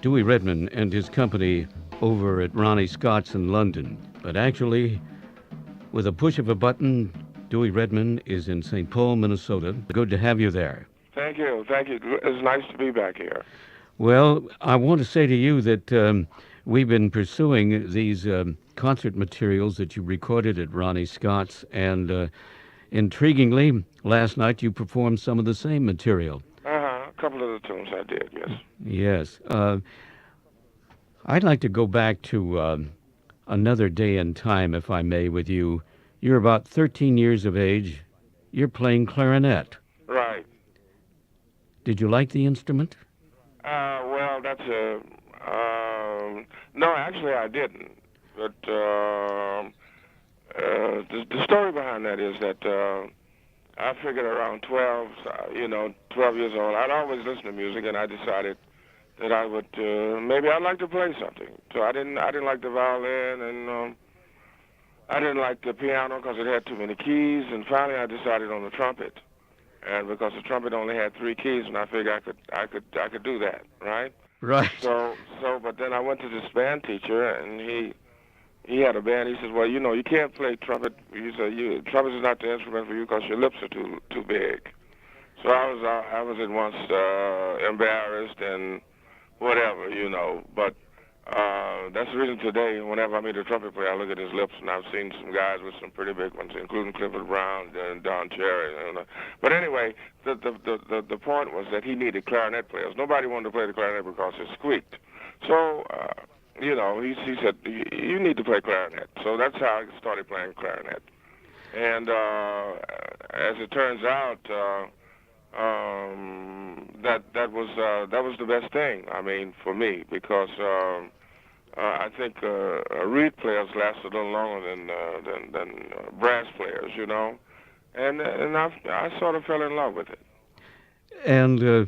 Dewey Redman and his company over at Ronnie Scott's in London. But actually, with a push of a button, Dewey Redman is in St. Paul, Minnesota. Good to have you there. Thank you. Thank you. It's nice to be back here. Well, I want to say to you that we've been pursuing these concert materials that you recorded at Ronnie Scott's, and intriguingly, last night you performed some of the same material. A couple of the tunes I did, yes. Yes. I'd like to go back to another day and time, if I may, with you. You're about 13 years of age. You're playing clarinet. Right. Did you like the instrument? Well, that's a... no, actually I didn't. But the story behind that is that I figured around 12, 12 years old, I'd always listen to music, and I decided that I would, maybe I'd like to play something. So I didn't like the violin, and I didn't like the piano because it had too many keys, and finally I decided on the trumpet. And because the trumpet only had 3 keys, and I figured I could do that, right? Right. But then I went to this band teacher, and he had a band. He says, well, you can't play trumpet. He said, trumpet is not the instrument for you because your lips are too big. So I was at once embarrassed and whatever, But that's the reason today, whenever I meet a trumpet player, I look at his lips, and I've seen some guys with some pretty big ones, including Clifford Brown and Don Cherry. But anyway, the point was that he needed clarinet players. Nobody wanted to play the clarinet because it squeaked. So, he said, you need to play clarinet. So that's how I started playing clarinet. And as it turns out, that was the best thing. I mean, for me, because I think reed players last a little longer than brass players, and I sort of fell in love with it. And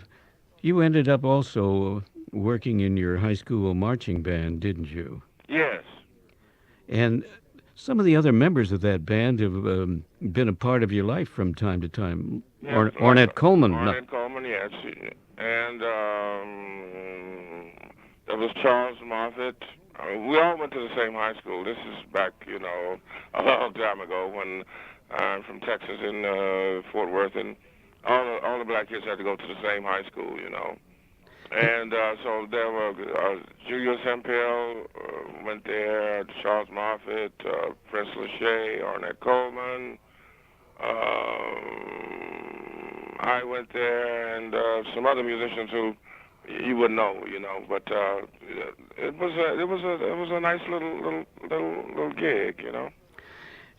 you ended up also working in your high school marching band, didn't you? Yes. And some of the other members of that band have been a part of your life from time to time. Yes, Ornette Coleman. Ornette Coleman, yes. And there was Charles Moffett. We all went to the same high school. This is back, a long time ago when I'm from Texas in Fort Worth, and all the black kids had to go to the same high school, And so there were Julius Hemphill went there, Charles Moffett, Prince Lachey, Ornette Coleman. I went there, and some other musicians who you wouldn't know, But it was a nice little gig,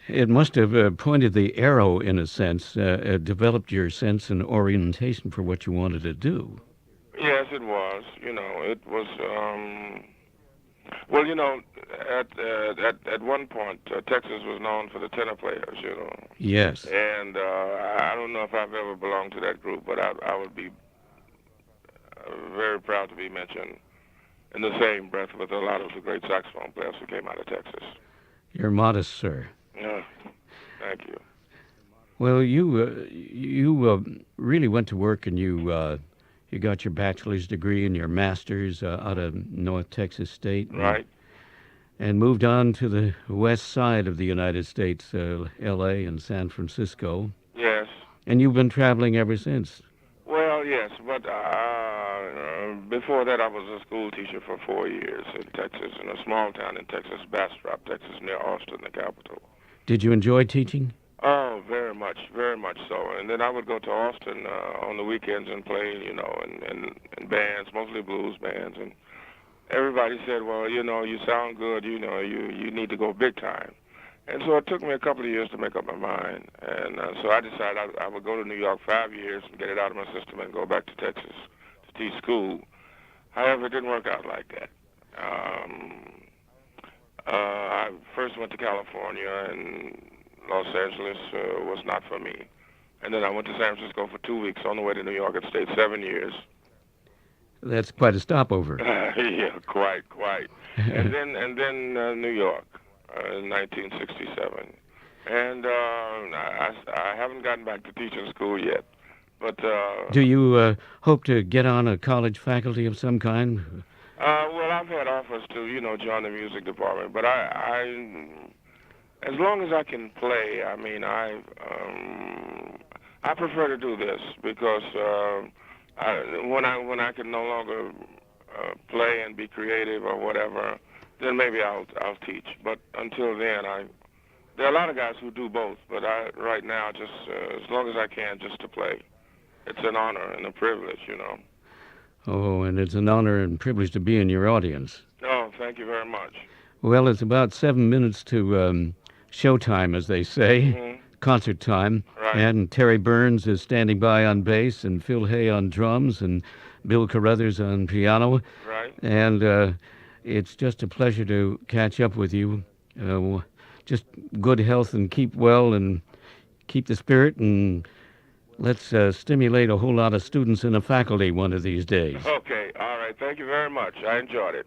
It must have pointed the arrow, in a sense, developed your sense and orientation for what you wanted to do. Yes, it was. It was. Well, at one point, Texas was known for the tenor players. Yes. And I don't know if I've ever belonged to that group, but I would be very proud to be mentioned in the same breath with a lot of the great saxophone players who came out of Texas. You're modest, sir. Thank you. Well, you really went to work, and you got your bachelor's degree and your master's out of North Texas State. Right. And moved on to the west side of the United States, L.A. and San Francisco. Yes. And you've been traveling ever since. Well, yes, but before that I was a school teacher for 4 years in Texas, in a small town in Texas, Bastrop, Texas, near Austin, the capital. Did you enjoy teaching? Oh, very much so. And then I would go to Austin on the weekends and play, in bands, mostly blues bands. And everybody said, well, you sound good, you need to go big time. And so it took me a couple of years to make up my mind. And so I decided I would go to New York 5 years and get it out of my system and go back to Texas to teach school. However, it didn't work out like that. I first went to California, and Los Angeles was not for me. And then I went to San Francisco for 2 weeks on the way to New York. I stayed 7 years. That's quite a stopover. Yeah, quite. And then New York in 1967. And I haven't gotten back to teaching school yet. But do you hope to get on a college faculty of some kind? Well, I've had offers to, join the music department, but as long as I can play, I mean, I prefer to do this because when I can no longer play and be creative or whatever, then maybe I'll teach. But until then, there are a lot of guys who do both. But right now, just as long as I can, just to play, it's an honor and a privilege. Oh, and it's an honor and privilege to be in your audience. Oh, thank you very much. Well, it's about 7 minutes to showtime, as they say, Mm-hmm. concert time. Right. And Terry Burns is standing by on bass, and Phil Hay on drums, and Bill Carruthers on piano. Right. And it's just a pleasure to catch up with you. Just good health and keep well and keep the spirit, and let's stimulate a whole lot of students in the faculty one of these days. Okay. All right. Thank you very much. I enjoyed it.